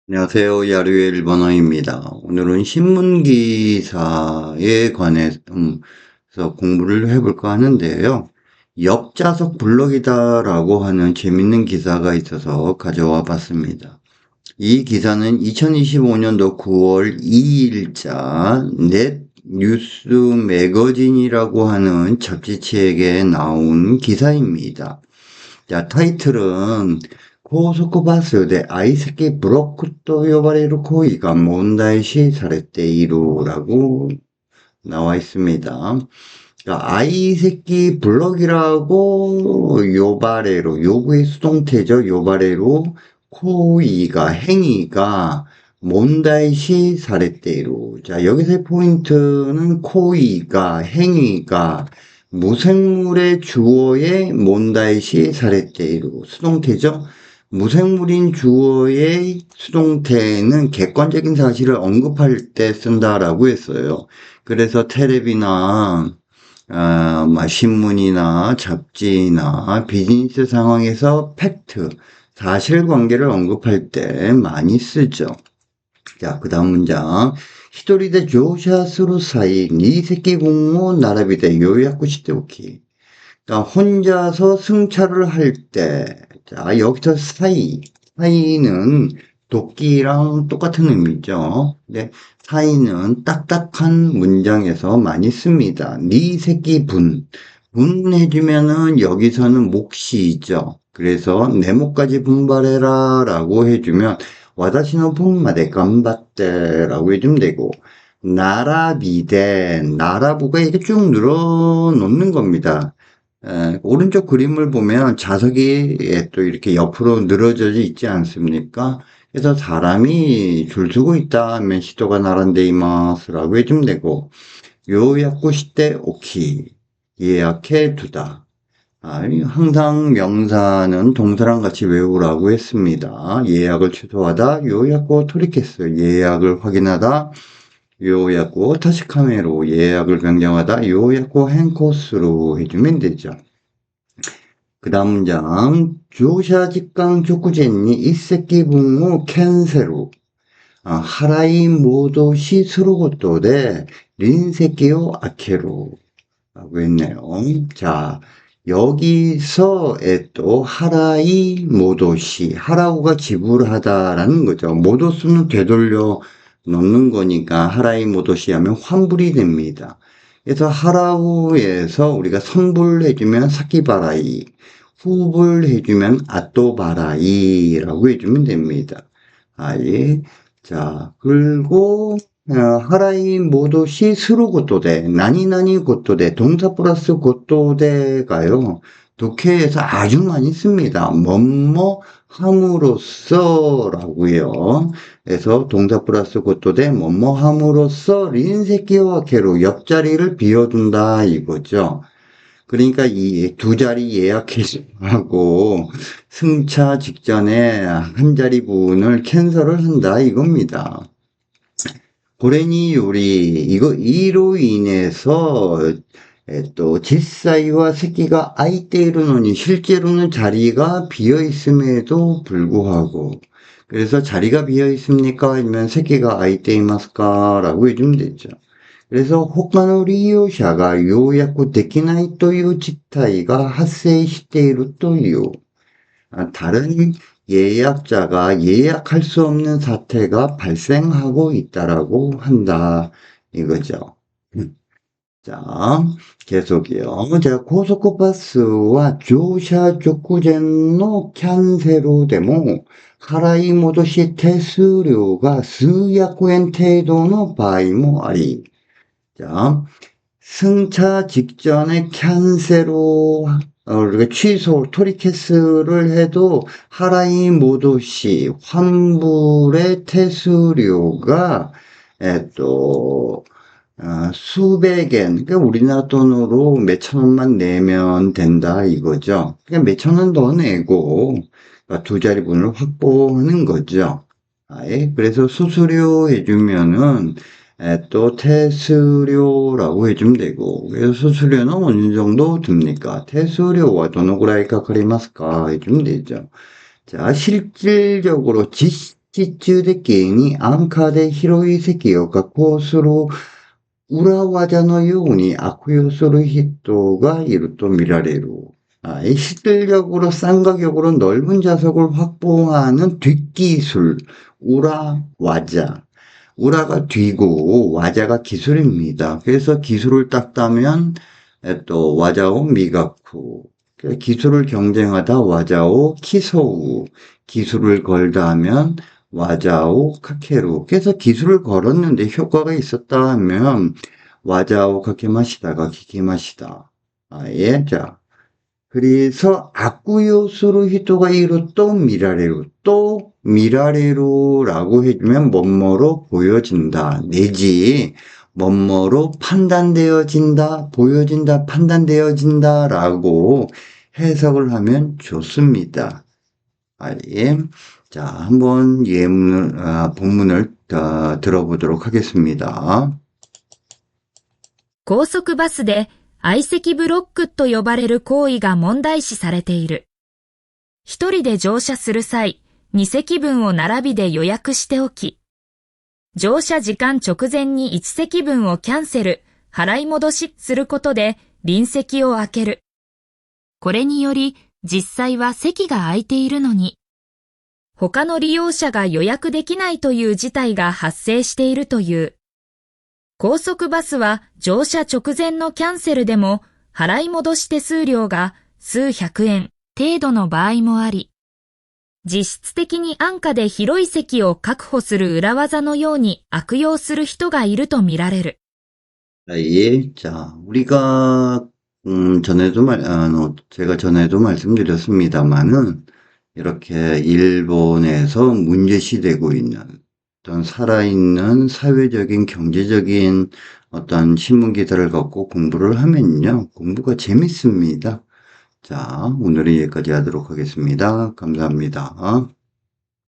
안녕하세요. 야류의 일본어입니다. 오늘은 신문 기사에 관해서 공부를 해볼까 하는데요. 역자석 블럭이다라고 하는 재밌는 기사가 있어서 가져와 봤습니다. 이 기사는 2025년도 9월 2일자 넷 뉴스 매거진이라고 하는 잡지책에 나온 기사입니다. 자, 타이틀은 고소쿠바스 대 아이스키 브로크と 呼ばれる行為が問題視されている라고 나와 있습니다. 그러니까 아이새끼 블럭이라고 요바레로 요구의 수동태죠. 요바레로 코이가 행위가 몬다이시 사레테이로. 자, 여기서의 포인트는 코이가 행위가 무생물의 주어의 몬다이시 사레테이로 수동태죠. 무생물인 주어의 수동태는 객관적인 사실을 언급할 때 쓴다라고 했어요. 그래서 테레비나 신문이나 잡지나 비즈니스 상황에서 팩트, 사실관계를 언급할 때 많이 쓰죠. 자, 그 다음 문장. 一人で 乗車する際、2席分を 並びで 요약시키ておき. 그러니까 혼자서 승차를 할 때, 자, 여기서 사이는 도끼랑 똑같은 의미죠. 네, 사이는 딱딱한 문장에서 많이 씁니다. 네 새끼 분 해주면은 여기서는 몫이죠. 그래서 내 몫까지 분발해라 라고 해주면 와다시노 분마데 간바떼 라고 해주면 되고, 나라비데 나라부가 이렇게 쭉 늘어놓는 겁니다. 오른쪽 그림을 보면 자석이 또 이렇게 옆으로 늘어져 있지 않습니까? 그래서 사람이 줄 서고 있다 하면 시도가 나란데이마스라고 해주면 되고, 요약고 시대 오키 예약해 두다. 항상 명사는 동사랑 같이 외우라고 했습니다. 예약을 취소하다, 요약고 토리케스 예약을 확인하다, 요약고 타시카메로 예약을 변경하다, 요약고 행코스로 해주면 되죠. 그 다음 문장. 주샤 직강 족구젠니 이세끼 분무 캔세로 하라이 모도 시스루 것도 대 린세끼요 아케로 라고 했네요. 자, 여기서 또 하라이 모도시 하라우가 지불하다라는 거죠. 모도수는 되돌려 넣는 거니까 하라이 모도시 하면 환불이 됩니다. 그래서 하라우에서 우리가 선불해주면 사키바라이, 후불해주면 아또바라이라고 해주면 됩니다. 자, 그리고 하라이 모도시 스루 고토데, 나니나니 고토데, 동사 플러스 고토데가요. 독해에서 아주 많이 씁니다. 뭐뭐 함으로써 라고요. 그래서 동사 플러스 고토데, 뭐뭐 함으로써 린세키와 케로 옆자리를 비워둔다 이거죠. 그러니까 이 두 자리 예약하고 승차 직전에 한 자리 부분을 캔슬을 한다 이겁니다. 고래니 요리 이로 인해서 또実際は 새끼가 아이테이로노니 실제로는 자리가 비어 있음에도 불구하고 그래서 자리가 비어 있습니까? 아니면 새끼가 아이테이마스까? 라고 해주면 되죠. 그래서 호카노 리요샤가 요약고 되키나이 또유 지타이가発生している 또유 다른 예약자가 예약할 수 없는 사태가 발생하고 있다라고 한다 이거죠. 자, 계속이요. 자, 고속버스와乗車 直前の 캔세로 데모 하라이 모도시手数料が 数百円 程度の 場合もあり. 자, 승차 직전에 캔세로 우리가 취소, 토리케스를 해도 하라이 모도시 환불의手数料が수백엔, 그러니까 우리나라 돈으로 몇천 원만 내면 된다 이거죠. 그러니까 몇천 원 더 내고 그러니까 두 자리분을 확보하는 거죠. 그래서 수수료 해주면은 또手数料라고 해주면 되고, 그래서 수수료는 어느 정도 듭니까? 手数料は どのぐらいかかりますか? 해주면 되죠. 자, 실질적으로 地中で家に安価で広い席を確保する裏技のように悪用する人がいると見られる. 이 실질적으로 싼 가격으로 넓은 좌석을 확보하는 뒷기술, 우라와자. 우라가 뒤고 와자가 기술입니다. 그래서 기술을 땄다면 또 와자오 미가쿠. 기술을 경쟁하다 와자오 키소우. 기술을 걸다 하면 와자오 카케루. 그래서 기술을 걸었는데 효과가 있었다 하면 와자오 카케마시다가 기케마시다. 예, 자. 그래서 악구요소로 히토가 이루 또 미라레루. 또 미라레루라고 해주면 뭐뭐로 보여진다. 내지 뭐뭐로 판단되어진다. 보여진다. 판단되어진다. 라고 해석을 하면 좋습니다. 예. 자, 한번 본문을 들어보도록 하겠습니다. 高速バスで相席ブロックと呼ばれる行為が問題視されている。一人で乗車する際、2席分を並びで予約しておき、乗車時間直前に1席分をキャンセル、払い戻しすることで隣席を空ける。これにより、実際は席が空いているのに、他の利用者が予約できないという事態が発生しているという。高速バスは乗車直前のキャンセルでも払い戻し手数料が数百円程度の場合もあり、実質的に安価で広い席を確保する裏技のように悪用する人がいると見られる。예, 자, 우리가 제가 전에도 말씀드렸습니다만은 이렇게 일본에서 문제시되고 있는 어떤 살아있는 사회적인 경제적인 어떤 신문 기사를 갖고 공부를 하면요. 공부가 재밌습니다. 자, 오늘은 여기까지 하도록 하겠습니다. 감사합니다.